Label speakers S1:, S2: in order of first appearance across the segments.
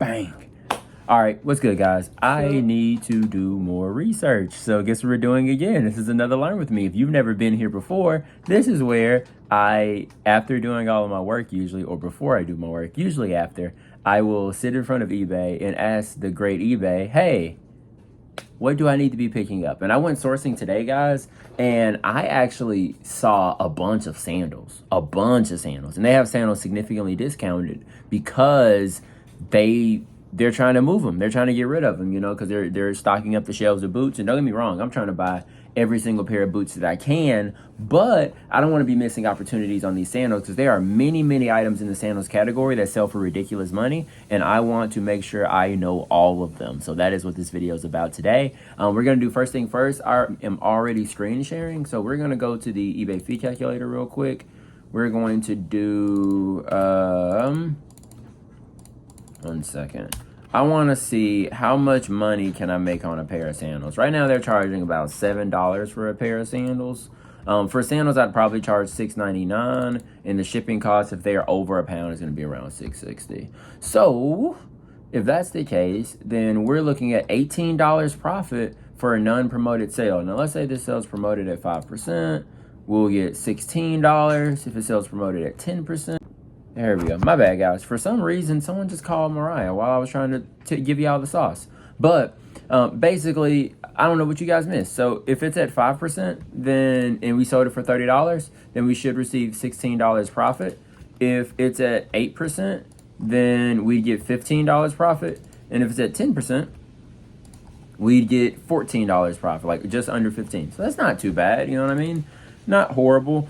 S1: Bang. All right, what's good, guys? I need to do more research. So guess what we're doing again? This is another Learn With Me. If you've never been here before, this is where after doing all of my work usually, or before I do my work, usually after, I will sit in front of eBay and ask the great eBay, hey, what do I need to be picking up? And I went sourcing today, guys, and I actually saw a bunch of sandals. And they have sandals significantly discounted because they're trying to move them. They're trying to get rid of them, because they're stocking up the shelves of boots. And don't get me wrong, I'm trying to buy every single pair of boots that I can, but I don't want to be missing opportunities on these sandals because there are many, many items in the sandals category that sell for ridiculous money, and I want to make sure I know all of them. So that is what this video is about today. We're going to do first thing first. I am already screen sharing, so we're going to go to the eBay fee calculator real quick. We're going to do, 1 second. I want to see how much money can I make on a pair of sandals. Right now, they're charging about $7 for a pair of sandals. For sandals, I'd probably charge $6.99, and the shipping cost, if they are over a pound, is going to be around $6.60. So, if that's the case, then we're looking at $18 profit for a non-promoted sale. Now, let's say this sale's promoted at 5%. We'll get $16 if it sells promoted at 10%. There we go. My bad, guys. For some reason, someone just called Mariah while I was trying to give you all the sauce. But basically, I don't know what you guys missed. So if it's at 5%, and we sold it for $30, then we should receive $16 profit. If it's at 8%, then we get $15 profit. And if it's at 10%, we'd get $14 profit, like just under 15. So that's not too bad, you know what I mean? Not horrible.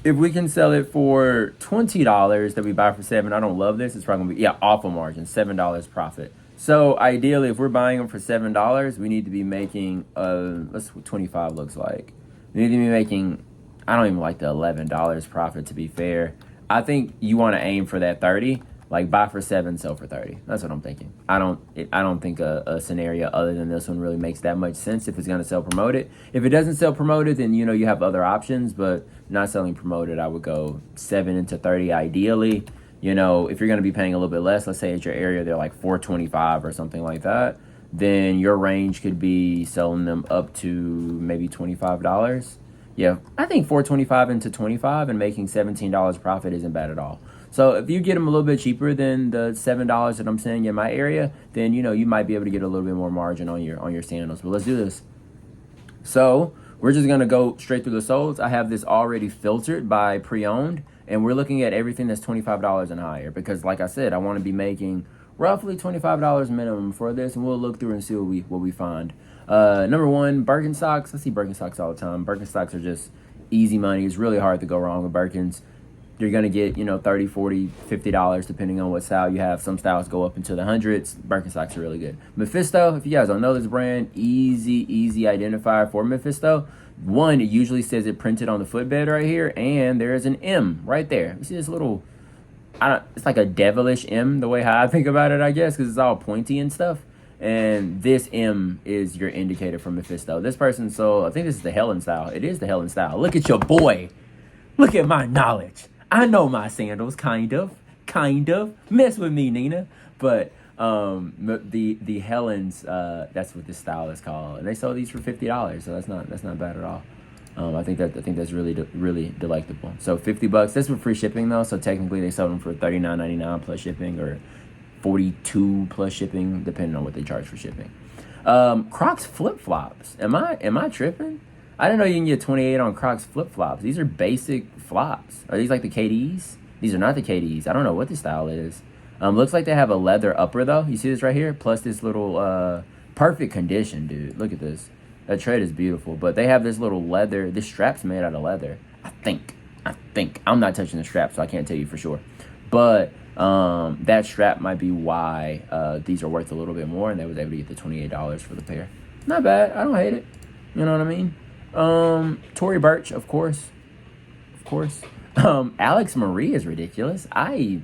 S1: If we can sell it for $20 that we buy for $7, I don't love this. It's probably going to be, awful margin, $7 profit. So ideally, if we're buying them for $7, we need to be making, that's what 25 looks like. We need to be making, I don't even like the $11 profit, to be fair. I think you want to aim for that 30, like buy for 7, sell for 30. That's what I'm thinking. I don't think a scenario other than this one really makes that much sense if it's going to sell promoted. If it doesn't sell promoted, then, you have other options, but not selling promoted, I would go 7 into 30 ideally. If you're going to be paying a little bit less, let's say at your area they're like $4.25 or something like that, then your range could be selling them up to maybe $25. Yeah, I think $4.25 into 25 and making $17 profit isn't bad at all. So if you get them a little bit cheaper than the $7 that I'm saying in my area, then you might be able to get a little bit more margin on your sandals. But let's do this. So we're just gonna go straight through the soles. I have this already filtered by pre-owned, and we're looking at everything that's $25 and higher because, like I said, I want to be making roughly $25 minimum for this, and we'll look through and see what we find. Number one, Birkenstocks. I see Birkenstocks all the time. Birkenstocks are just easy money. It's really hard to go wrong with Birkins. You're going to get, $30, $40, $50 depending on what style you have. Some styles go up into the hundreds. Birkenstocks are really good. Mephisto, if you guys don't know this brand, easy identifier for Mephisto. One, it usually says it printed on the footbed right here, and there's an M right there. You see this little, it's like a devilish M, the way how I think about it, I guess, because it's all pointy and stuff. And this M is your indicator for Mephisto. This person sold, I think this is the Helen style. It is the Helen style. Look at your boy. Look at my knowledge. I know my sandals, kind of. Mess with me, Nina. But the Helens, that's what this style is called, and they sold these for $50, so that's not bad at all. I think that's really delectable. So $50. That's with free shipping though. So technically they sold them for $39.99 plus shipping, or $42 plus shipping, depending on what they charge for shipping. Crocs flip flops. Am I tripping? I didn't know you can get 28 on Crocs flip-flops. These are basic flops. Are these like the KDs? These are not the KDs. I don't know what the style is. Looks like they have a leather upper, though. You see this right here? Plus this little perfect condition, dude. Look at this. That tread is beautiful. But they have this little leather. This strap's made out of leather. I think. I'm not touching the strap, so I can't tell you for sure. But that strap might be why these are worth a little bit more, and they was able to get the $28 for the pair. Not bad. I don't hate it. You know what I mean? Tory Burch, of course. Alex Marie is ridiculous. I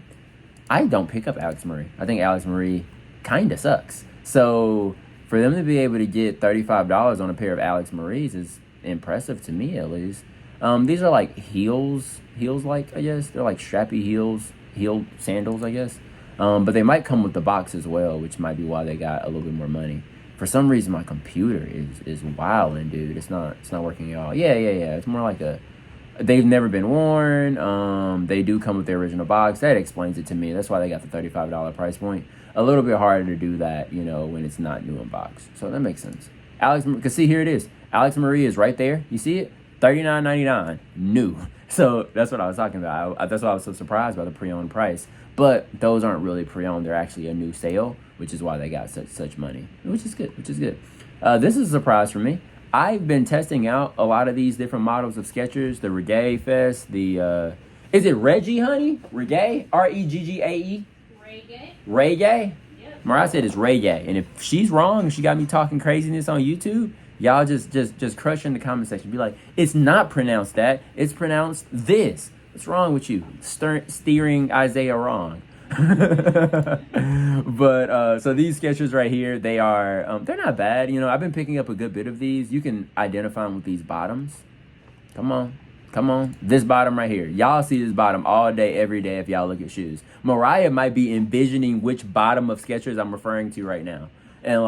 S1: don't pick up Alex Marie. I think Alex Marie kind of sucks. So for them to be able to get $35 on a pair of Alex Marie's is impressive to me, at least. These are like heels, like, I guess. They're like strappy heels, heel sandals, I guess. But they might come with the box as well, which might be why they got a little bit more money. For some reason, my computer is wilding, dude. It's not working at all. Yeah. It's more like they've never been worn. They do come with the original box. That explains it to me. That's why they got the $35 price point. A little bit harder to do that, when it's not new in box. So that makes sense. Because see, here it is. Alex Marie is right there. You see it? $39.99 new. So that's what I was talking about. That's why I was so surprised by the pre-owned price. But those aren't really pre-owned. They're actually a new sale, which is why they got such money, which is good. This is a surprise for me. I've been testing out a lot of these different models of Skechers. The Reggae Fest. Is it Reggie, honey? Reggae? Reggae? Reggae? Yep. Mariah said it's reggae. And if she's wrong, she got me talking craziness on YouTube, y'all just crush in the comment section. Be like, it's not pronounced that. It's pronounced this. What's wrong with you? Steering Isaiah wrong. But so these Skechers right here, they're not bad. I've been picking up a good bit of these. You can identify them with these bottoms. Come on. This bottom right here. Y'all see this bottom all day, every day if y'all look at shoes. Mariah might be envisioning which bottom of Skechers I'm referring to right now. And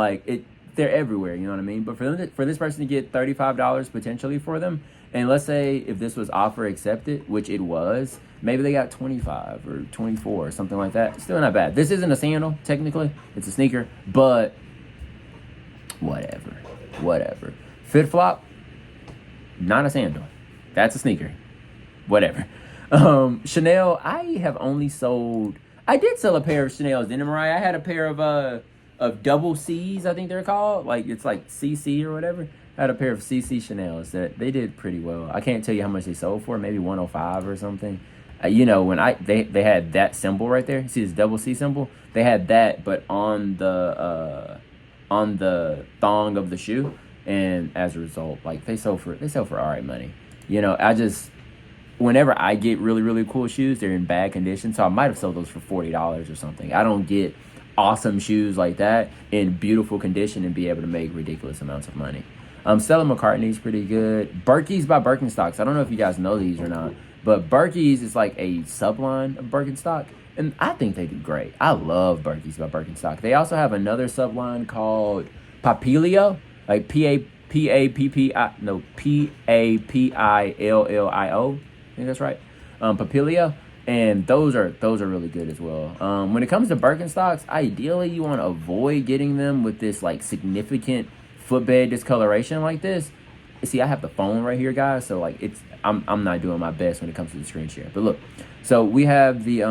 S1: they're everywhere, you know what I mean? But for this person to get $35 potentially for them, and let's say if this was offer accepted, which it was, maybe they got 25 or 24 or something like that. Still not bad. This isn't a sandal, technically. It's a sneaker, but whatever. Fit flop, not a sandal. That's a sneaker. Whatever. Chanel, I did sell a pair of Chanel's, didn't I, Mariah? I had a pair of double C's, I think they're called. It's like CC or whatever. I had a pair of CC Chanel's that they did pretty well. I can't tell you how much they sold for, maybe 105 or something. When they had that symbol right there. See this double C symbol? They had that, but on the thong of the shoe, and as a result, they sell for all right money. Whenever I get really, really cool shoes, they're in bad condition, so I might have sold those for $40 or something. I don't get awesome shoes like that in beautiful condition and be able to make ridiculous amounts of money. Stella McCartney's pretty good. Berkey's by Birkenstocks. I don't know if you guys know these or not, but Berkey's is like a subline of Birkenstock, and I think they do great. I love Berkey's by Birkenstock. They also have another subline called Papilio, like Pappillio. I think that's right. Papilio. And those are really good as well. When it comes to Birkenstocks, ideally you want to avoid getting them with this significant footbed discoloration like this. See, I have the phone right here, guys, so I'm not doing my best when it comes to the screen share. But look, so we have the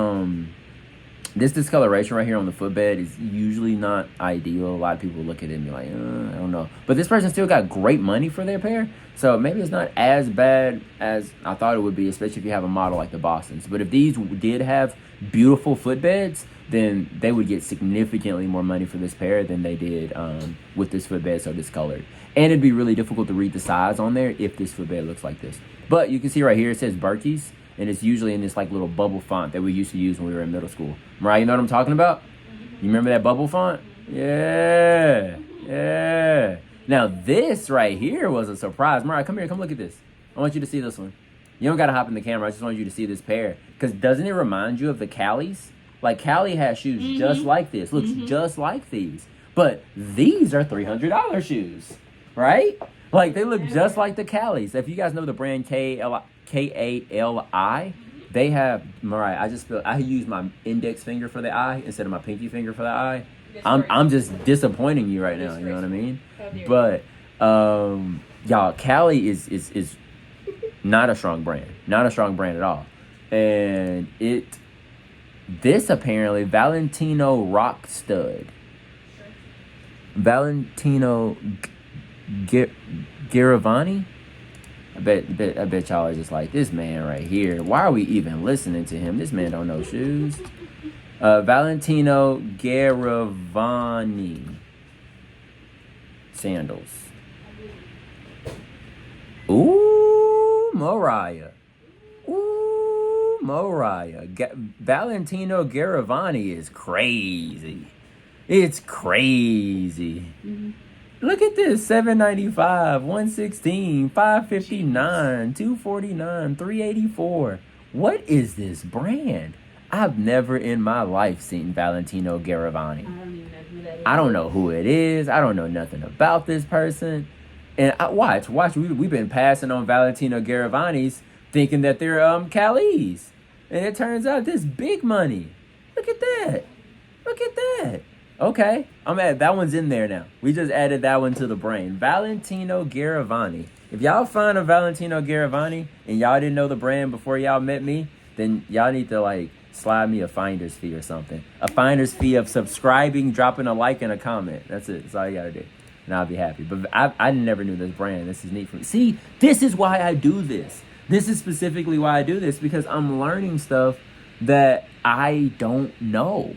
S1: this discoloration right here on the footbed is usually not ideal. A lot of people look at it and be like, I don't know. But this person still got great money for their pair. So maybe it's not as bad as I thought it would be, especially if you have a model like the Bostons. But if these did have beautiful footbeds, then they would get significantly more money for this pair than they did with this footbed so discolored. And it'd be really difficult to read the size on there if this footbed looks like this. But you can see right here, it says Berkey's. And it's usually in this little bubble font that we used to use when we were in middle school. Mariah, you know what I'm talking about? You remember that bubble font? Yeah. Now this right here was a surprise. Mariah, come here, come look at this. I want you to see this one. You don't gotta hop in the camera. I just want you to see this pair. Because doesn't it remind you of the Callies? Callie has shoes just like this. Looks just like these. But these are $300 shoes, right? They look just like the Callies. If you guys know the brand Kali, they have, Mariah, I use my index finger for the eye instead of my pinky finger for the eye. I'm just disappointing you right now, you know what I mean? But y'all, Kali is not a strong brand. Not a strong brand at all. And this apparently Valentino Rock Stud. Valentino Garavani? I bet y'all are just like, this man right here. Why are we even listening to him? This man don't know shoes. Valentino Garavani sandals. Ooh, Mariah. Valentino Garavani is crazy. It's crazy. Look at this, $795, $116, $559, $249, $384. What is this brand? I've never in my life seen Valentino Garavani.
S2: I don't even know who that is.
S1: I don't know who it is. I don't know nothing about this person. And watch. We've been passing on Valentino Garavani's thinking that they're Cali's. And it turns out this big money. Look at that. Look at that. Okay. That one's in there now. We just added that one to the brain. Valentino Garavani. If y'all find a Valentino Garavani and y'all didn't know the brand before y'all met me, then y'all need to like slide me a finder's fee or something. A finder's fee of subscribing, dropping a like, and a comment. That's it. That's all you gotta do. And I'll be happy. But I never knew this brand. This is neat for me. See, this is why I do this. This is specifically why I do this, because I'm learning stuff that I don't know.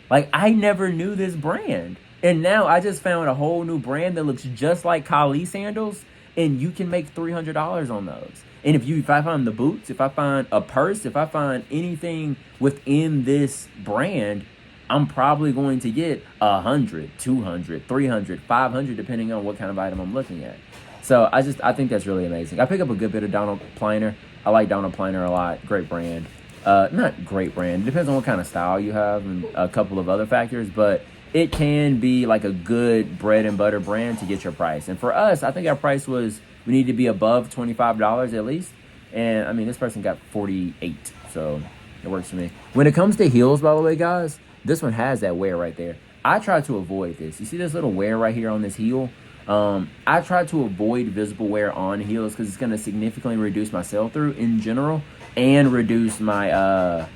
S1: Like, I never knew this brand. And now I just found a whole new brand that looks just like Kali sandals, and you can make $300 on those. And if I find the boots, if I find a purse, if I find anything within this brand, I'm probably going to get 100, 200, 300, 500, depending on what kind of item I'm looking at. So I think that's really amazing. I pick up a good bit of Donald Pliner. I like Donald Pliner a lot. Great brand. Not great brand. It depends on what kind of style you have and a couple of other factors, but it can be like a good bread and butter brand to get your price. And for us, I think our price we need to be above $25 at least. And I mean, this person got 48, so it works for me. When it comes to heels, by the way, guys, this one has that wear right there. I try to avoid this. You see this little wear right here on this heel? I try to avoid visible wear on heels because it's going to significantly reduce my sell-through in general and reduce my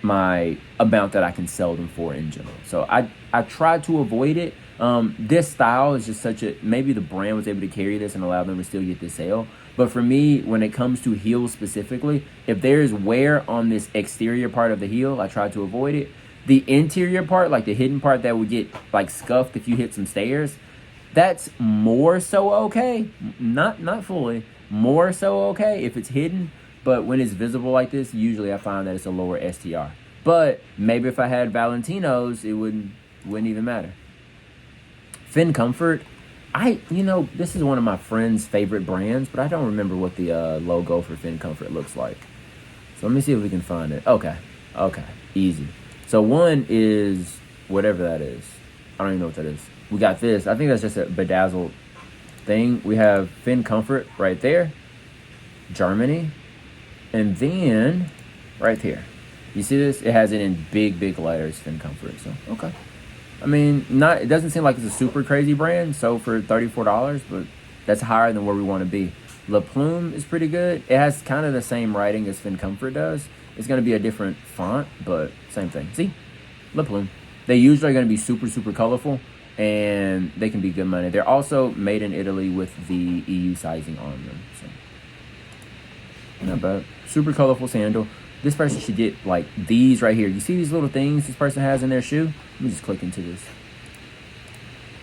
S1: my amount that I can sell them for in general. So I try to avoid it. This style is just maybe the brand was able to carry this and allow them to still get this sale. But for me, when it comes to heels specifically, if there's wear on this exterior part of the heel, I try to avoid it. The interior part, like the hidden part that would get like scuffed if you hit some stairs, that's more so okay. Not fully. More so okay if it's hidden. But when it's visible like this, usually I find that it's a lower STR. But maybe if I had Valentinos, it wouldn't even matter. Fin Comfort. This is one of my friend's favorite brands, but I don't remember what the logo for Fin Comfort looks like. So let me see if we can find it. Okay. Easy. So one is whatever that is. I don't even know what that is. We got this. I think that's just a bedazzled thing. We have Fin Comfort right there. Germany. And then right here. You see this? It has it in big letters, Fin Comfort. So, okay. I mean, it doesn't seem like it's a super crazy brand. So for $34, but that's higher than where we want to be. La Plume is pretty good. It has kind of the same writing as Fin Comfort does. It's going to be a different font, but same thing. See? La Plume. They usually are going to be super colorful, and they can be good money. They're also made in Italy with the EU sizing on them. So, not bad. Super colorful sandal. This person should get like these right here. You see these little things this person has in their shoe? Let me just click into this.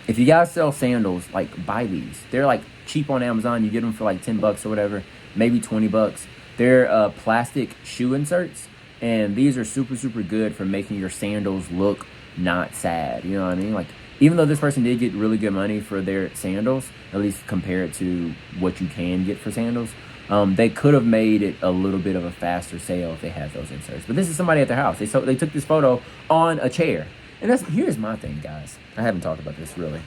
S1: If you guys sell sandals, like buy these. They're like cheap on Amazon. You get them for like $10 or whatever, maybe $20. They're plastic shoe inserts, and these are super good for making your sandals look not sad. You know what I mean? Like, even though this person did get really good money for their sandals, at least compared to what you can get for sandals, they could have made it a little bit of a faster sale if they had those inserts. But this is somebody at their house. They took this photo on a chair. And here's my thing, guys. I haven't talked about this really.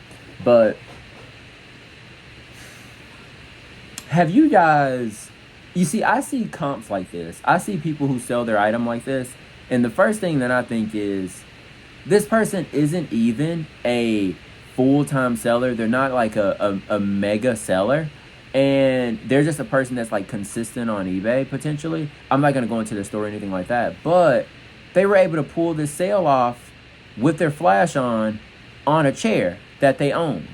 S1: But have you guys... You see, I see comps like this. I see people who sell their item like this. And the first thing that I think is, this person isn't even a full-time seller. They're not like a mega seller. And they're just a person that's like consistent on eBay, potentially. I'm not going to go into their store or anything like that. But they were able to pull this sale off with their flash on a chair that they own.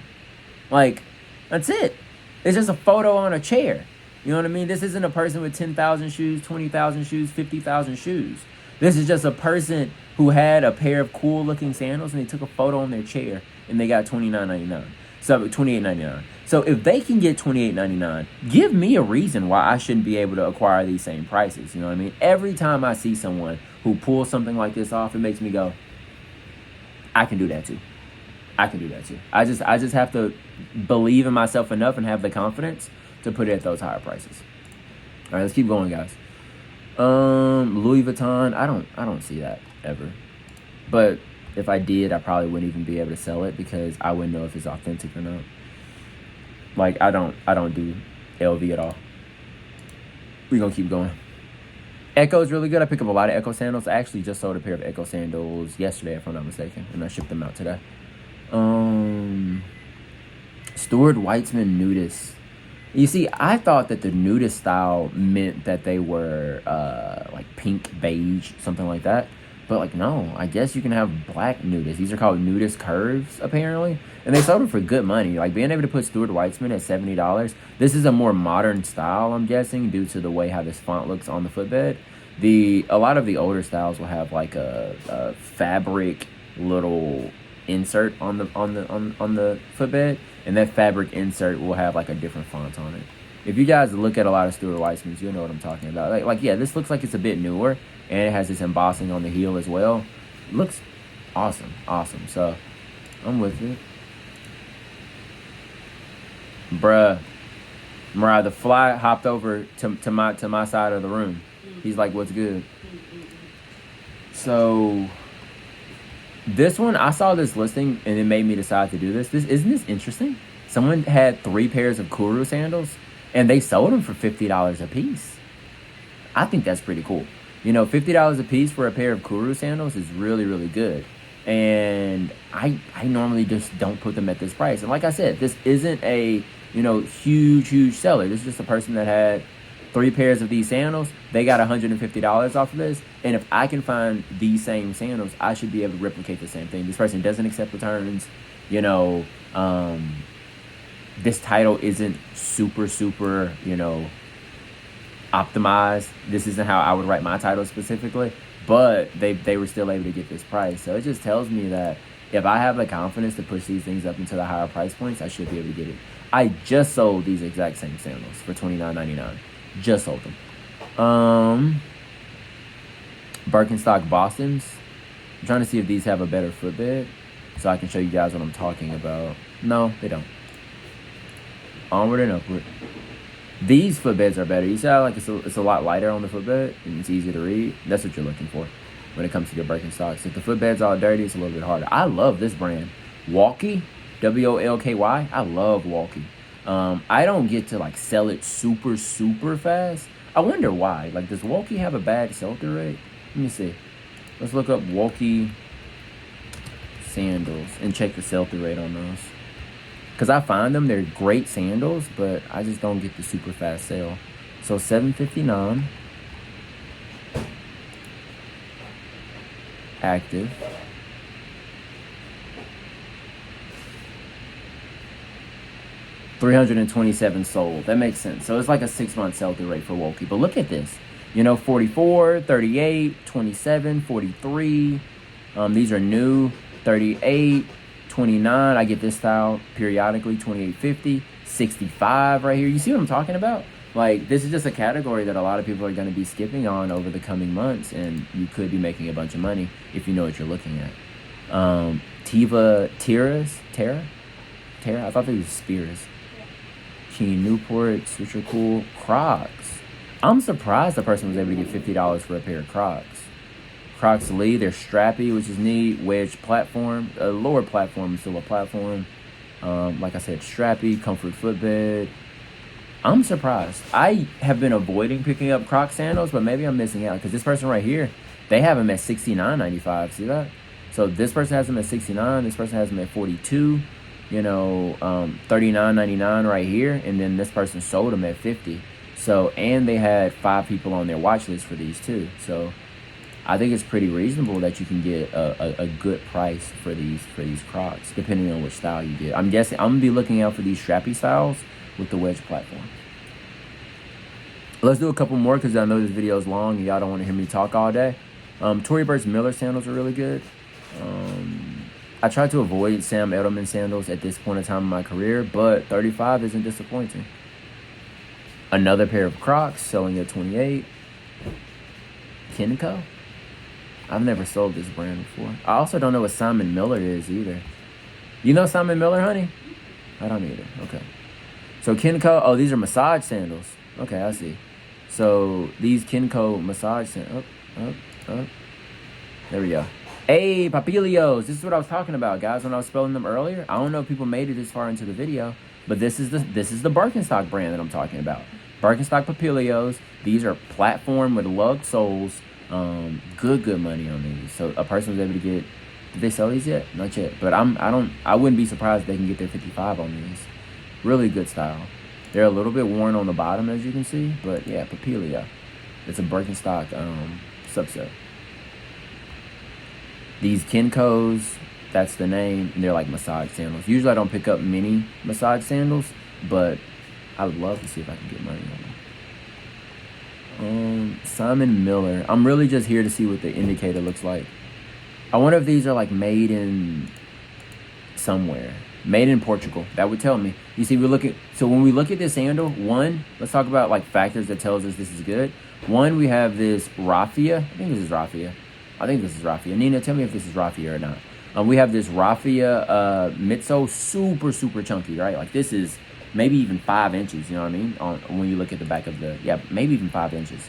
S1: Like, that's it. It's just a photo on a chair. You know what I mean? This isn't a person with 10,000 shoes, 20,000 shoes, 50,000 shoes. This is just a person who had a pair of cool-looking sandals, and they took a photo on their chair, and they got $29.99. So $28.99. So if they can get $28.99, give me a reason why I shouldn't be able to acquire these same prices. You know what I mean? Every time I see someone who pulls something like this off, it makes me go, I can do that too. I can do that too. I just have to believe in myself enough and have the confidence to put it at those higher prices. All right, let's keep going, guys. Louis Vuitton. I don't see that ever. But if I did, I probably wouldn't even be able to sell it because I wouldn't know if it's authentic or not. Like I don't do LV at all. We're gonna keep going. Echo is really good. I pick up a lot of Echo sandals. I actually just sold a pair of Echo sandals yesterday, if I'm not mistaken, and I shipped them out today. Stuart Weitzman nudist. You see, I thought that the nudist style meant that they were like pink, beige, something like that. But like, no, I guess you can have black nudists. These are called nudist curves, apparently. And they sold them for good money. Like being able to put Stuart Weitzman at $70. This is a more modern style, I'm guessing, due to the way how this font looks on the footbed. A lot of the older styles will have like a fabric little insert on the footbed, and that fabric insert will have like a different font on it. If you guys look at a lot of Stuart Weitzmans, you'll know what I'm talking about. Like yeah, this looks like it's a bit newer, and it has this embossing on the heel as well. It looks awesome. So I'm with it. Bruh, Mariah, the fly hopped over to my side of the room. He's like, what's good? So this one, I saw this listing and it made me decide to do this. Isn't this interesting? Someone had 3 pairs of Kuru sandals and they sold them for $50 a piece. I think that's pretty cool. You know, $50 a piece for a pair of Kuru sandals is really, really good. And I normally just don't put them at this price. And like I said, this isn't a, huge seller. This is just a person that had 3 pairs of these sandals. They got $150 off of this. And if I can find these same sandals, I should be able to replicate the same thing. This person doesn't accept returns. This title isn't super, optimized. This isn't how I would write my title specifically. But they were still able to get this price. So it just tells me that if I have the confidence to push these things up into the higher price points, I should be able to get it. I just sold these exact same sandals for $29.99. Just sold them. Birkenstock Bostons. I'm trying to see if these have a better footbed so I can show you guys what I'm talking about. No, they don't. Onward and upward. These footbeds are better. You see how like it's a lot lighter on the footbed and it's easier to read? That's what you're looking for when it comes to your Birkenstocks. If the footbed's all dirty, it's a little bit harder. I love this brand. Walkie, Wolky. I love Walkie. I don't get to like sell it super fast. I wonder why. Like, does Walkie have a bad sell-through rate? Let me see. Let's look up Walkie sandals and check the sell-through rate on those. Because I find them, they're great sandals, but I just don't get the super fast sale. So $7.59. Active. $327 sold. That makes sense. So it's like a 6-month sell-through rate for Wolky. But look at this. 44, 38, 27, 43. These are new. 38, 29. I get this style periodically. 28.50, 65 right here. You see what I'm talking about? Like, this is just a category that a lot of people are going to be skipping on over the coming months, and you could be making a bunch of money if you know what you're looking at. Terra? I thought they were Spears. Keen Newports, which are cool. Crocs. I'm surprised the person was able to get $50 for a pair of Crocs. Crocs Lee, they're strappy, which is neat. Wedge platform. A lower platform is still a platform. Like I said, strappy, comfort footbed. I'm surprised. I have been avoiding picking up Croc sandals, but maybe I'm missing out because this person right here, they have them at $69.95. See that? So this person has them at $69. This person has them at $42. $39.99 right here, and then this person sold them at $50. So, and they had 5 people on their watch list for these too. So, I think it's pretty reasonable that you can get a good price for these Crocs, depending on which style you get. I'm guessing I'm gonna be looking out for these strappy styles with the wedge platform. Let's do a couple more because I know this video is long and y'all don't want to hear me talk all day. Tory Burch Miller sandals are really good. I tried to avoid Sam Edelman sandals at this point in time in my career, but 35 isn't disappointing. Another pair of Crocs selling at 28. Kinco? I've never sold this brand before. I also don't know what Simon Miller is either. You know Simon Miller, honey? I don't either. Okay. So Kinco, oh, these are massage sandals. Okay, I see. So these Kinko massage up. There we go. Hey, Papilios. This is what I was talking about, guys, when I was spelling them earlier. I don't know if people made it this far into the video, but this is the Birkenstock brand that I'm talking about. Birkenstock Papilios. These are platform with lugged soles. Good money on these. So a person was able to get. Did they sell these yet? Not yet. But I wouldn't be surprised if they can get their 55 on these. Really good style. They're a little bit worn on the bottom, as you can see, but yeah, Papilia. It's a Birkenstock subset. These Kinkos, that's the name, and they're like massage sandals. Usually I don't pick up many massage sandals, but I would love to see if I can get money on them. Simon Miller. I'm really just here to see what the indicator looks like. I wonder if these are like made in somewhere. Made in Portugal. That would tell me. You see, so when we look at this sandal, one, let's talk about like factors that tells us this is good. One, we have this raffia. I think this is raffia. Nina, tell me if this is raffia or not. We have this raffia midsole, super chunky, right? Like this is maybe even 5 inches, you know what I mean? When you look at the back of maybe even 5 inches.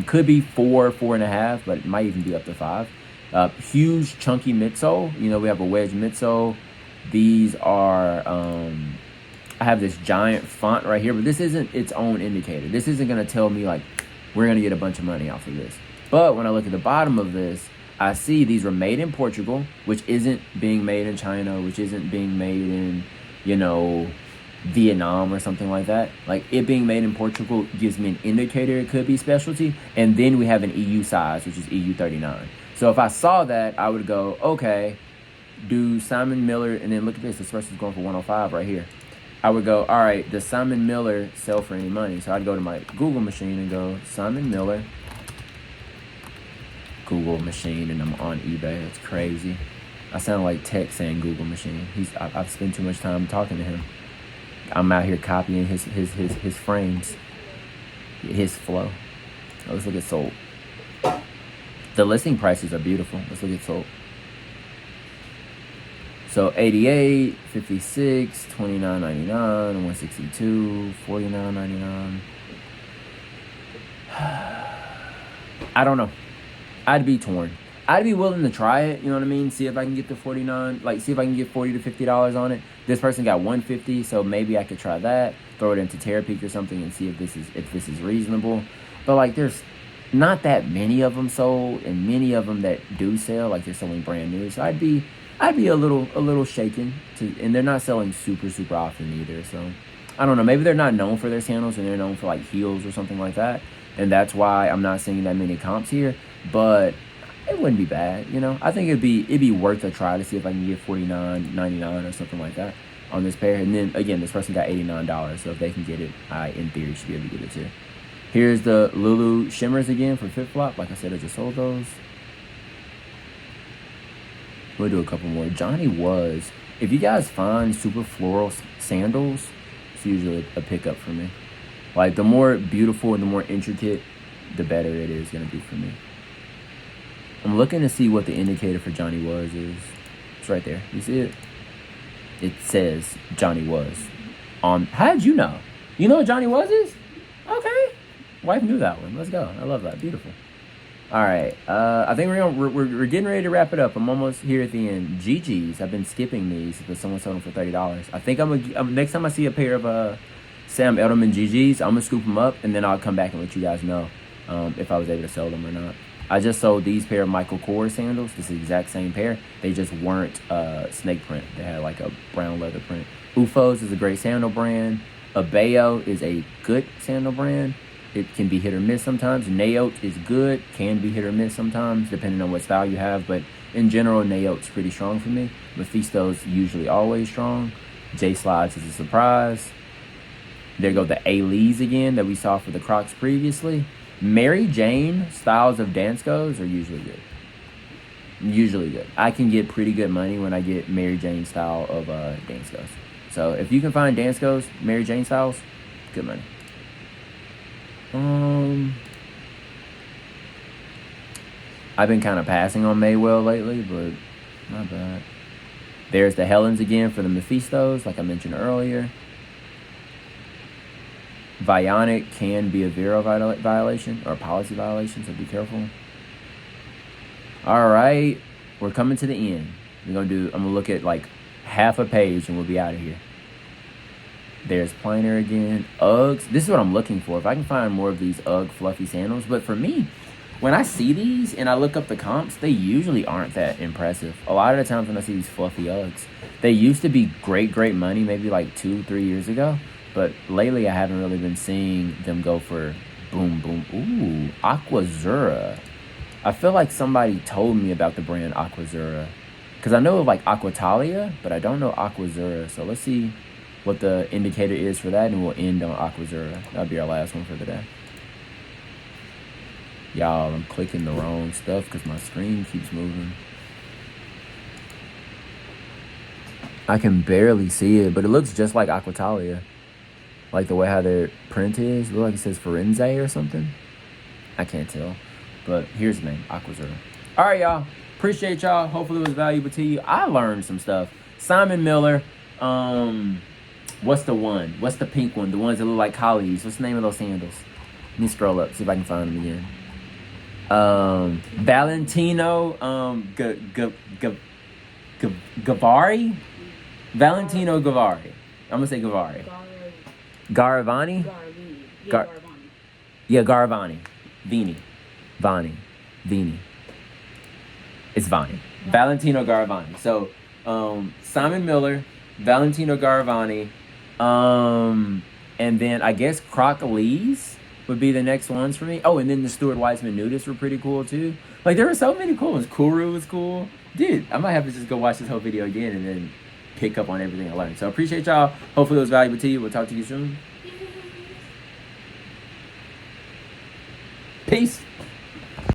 S1: Could be 4.5, but it might even be up to 5. Huge chunky midsole. You know, we have a wedge midsole. These are, I have this giant font right here, but this isn't its own indicator. This isn't going to tell me like, we're going to get a bunch of money off of this. But when I look at the bottom of this, I see these were made in Portugal, which isn't being made in China, which isn't being made in, Vietnam or something like that. Like it being made in Portugal gives me an indicator it could be specialty. And then we have an EU size, which is EU 39. So if I saw that, I would go, okay, do Simon Miller, and then look at this person's going for 105 right here. I would go, all right, does Simon Miller sell for any money? So I'd go to my Google machine and go, Simon Miller, Google machine, and I'm on eBay. It's crazy. I sound like Tech saying Google machine. I've spent too much time talking to him. I'm out here copying his frames, his flow. Let's look at sold. The listing prices are beautiful. Let's look at sold. So 88, 56, 29.99, 162, 49.99. I don't know. I'd be torn. I'd be willing to try it, you know what I mean? See if I can get the 49, like see if I can get $40 to $50 on it. This person got 150, so maybe I could try that. Throw it into Terapeak or something and see if this is reasonable. But like there's not that many of them sold, and many of them that do sell, like they're selling brand new. So I'd be a little shaken and they're not selling super often either. So I don't know. Maybe they're not known for their sandals and they're known for like heels or something like that, and that's why I'm not seeing that many comps here. But it wouldn't be bad, I think it'd be worth a try to see if I can get $49.99 or something like that on this pair. And then again, this person got $89, so if they can get it, I in theory should be able to get it too. Here's the Lulu Shimmers again for Fit Flop. Like I said, I just sold those. We'll do a couple more. Johnny Was. If you guys find super floral sandals, it's usually a pickup for me. Like the more beautiful and the more intricate, the better it is going to be for me. I'm looking to see what the indicator for Johnny Was is. It's right there. You see it? It says Johnny Was. How did you know? You know what Johnny Was is? Okay. Wife knew that one. Let's go. I love that. Beautiful. All right. I think we're getting ready to wrap it up. I'm almost here at the end. GG's. I've been skipping these because someone sold them for $30. I think next time I see a pair of Sam Edelman GG's, I'm gonna scoop them up and then I'll come back and let you guys know if I was able to sell them or not. I just sold these pair of Michael Kors sandals. This is the exact same pair. They just weren't snake print. They had like a brown leather print. Ufos is a great sandal brand. Abeo is a good sandal brand. It can be hit or miss sometimes. Naote is good, can be hit or miss sometimes, depending on what style you have. But in general, Naote's pretty strong for me. Mephisto's usually always strong. J Slides is a surprise. There go the A-Lees again that we saw for the Crocs previously. Mary Jane styles of Danskos are usually good. Usually good. I can get pretty good money when I get Mary Jane style of Danskos. So if you can find Danskos, Mary Jane styles, good money. I've been kind of passing on Maywell lately, but not bad. There's the Helens again for the Mephistos, like I mentioned earlier. Vionic can be a Vero violation or a policy violation, so be careful. All right, we're coming to the end. I'm gonna look at like half a page and we'll be out of here. There's plainer again. Uggs. This is what I'm looking for. If I can find more of these Ugg fluffy sandals. But for me, when I see these and I look up the comps, they usually aren't that impressive. A lot of the times when I see these fluffy Uggs, they used to be great money maybe like 2-3 years ago. But lately I haven't really been seeing them go for boom. Ooh, Aquazura. I feel like somebody told me about the brand Aquazura. Because I know of like Aquatalia, but I don't know Aquazura. So let's see what the indicator is for that, and we'll end on Aquazura. That'll be our last one for the day. Y'all, I'm clicking the wrong stuff because my screen keeps moving. I can barely see it, but it looks just like Aquatalia. Like the way how their print is. It looks like it says Firenze or something. I can't tell. But here's the name, Aquazura. All right, y'all. Appreciate y'all. Hopefully it was valuable to you. I learned some stuff. Simon Miller. What's the one? What's the pink one? The ones that look like collies. What's the name of those sandals? Let me scroll up, see if I can find them again. Valentino Gavari? Valentino Gavari. I'm gonna say Gavari. Garavani? Yeah, Garavani. Vini. It's Vani. Valentino Garavani. So, Simon Miller, Valentino Garavani, and then I guess Croc Lee's would be the next ones for me. Oh, and then the Stuart Weitzman nudists were pretty cool too. Like there were so many cool ones. Kuru was cool. Dude, I might have to just go watch this whole video again and then pick up on everything I learned. So I appreciate y'all. Hopefully it was valuable to you. We'll talk to you soon. Peace.